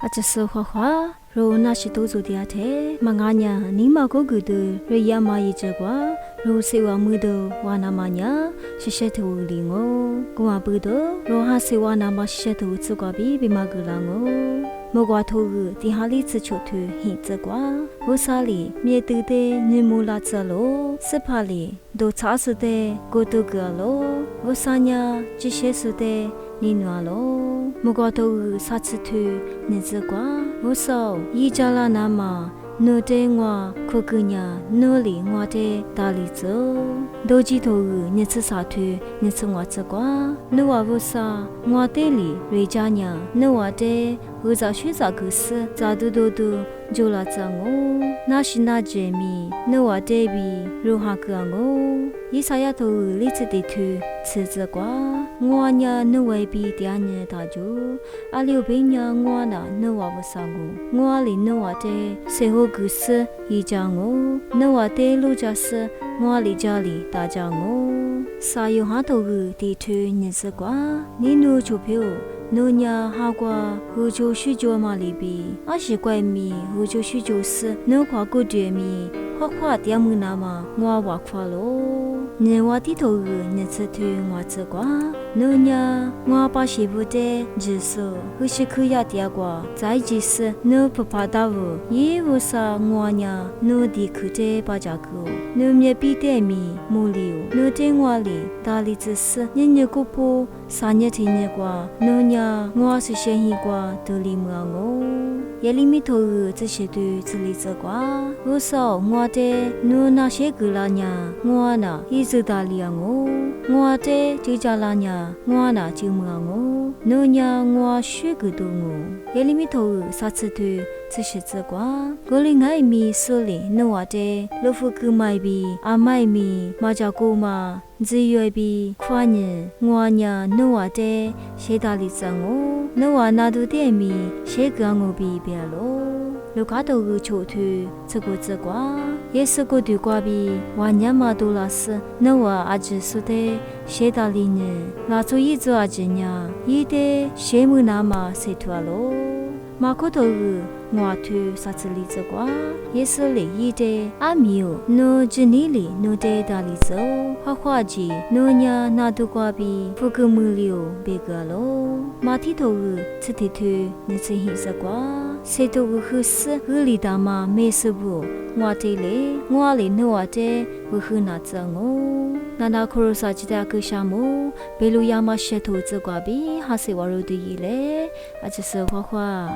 阿只是花花，若那是多做的阿天，嘛俺呀，你嘛个个的，若呀嘛一只瓜，若是话木的，话那嘛呀，是些头领哦，我话不得，若哈是话那嘛是些头自个比嘛个啷哦。莫瓜头个，底下里只出头很只瓜，我啥里面对的你木拉子咯，是怕里都查实的过多个咯，我啥呀，这些是的。你哪咯？莫瓜头啥子头？你只瓜我少一家啦那么，你对我可个呀，努力我的大力走。都记头你只啥头？你只我只瓜，你话我啥？我对里瑞家呀，你话的我咋学咋个事？咋都就拉咋我？那是那姐妹，你话对比如何个我？一啥呀头里只的头，吃只瓜。我呀，你未必第二年大酒，阿刘边呀，我那你话不啥我里你话的谁好故事一讲我，你话的路家事，我里家里大家我，啥有哈头个地头日子瓜，你努就票。侬呀哈瓜和就许久嘛里边，阿是怪米和就许久时，侬跨过对米，花点么那么我话夸咯，你话地头个日子头我只瓜，侬呀我把媳妇的日子和是可呀点瓜，在即时侬不怕打我，也无啥我呀侬的可的把家个，侬也比得米木流，侬在我里大力之时，你个不三日天日瓜，侬呀。我是先一瓜都里么我，夜里面头这些对这里这瓜，我说我的侬那些个啦呀，我那一直打理我的就家啦呀，我那就么我，侬呀我学个多我，夜里面头啥子对这些这瓜，我里爱米手里侬话的，老夫个买比阿买米马家姑嘛。只有比跨年我呀，侬话的谁打理着我？侬话那都点米，谁跟我比别咯？路卡头个球头，这个这瓜，也是个对瓜比，万年嘛都拉丝。侬话阿只说的谁打理呢？拉出一只阿只呀，一的谁木那么谁脱咯？马可头个。我头啥子例子瓜，也是里一的阿苗，侬这里里侬得大例子哦，花季侬呀那都瓜比，不个木流别个咯，马蹄头个吃蹄头，你吃黑色瓜，谁头个合适合理大嘛没事不，我得嘞，我里侬话的我和那子哦，那可罗啥子的个项目，比如亚马逊投资瓜比，还是玩儿的伊嘞，而且是花。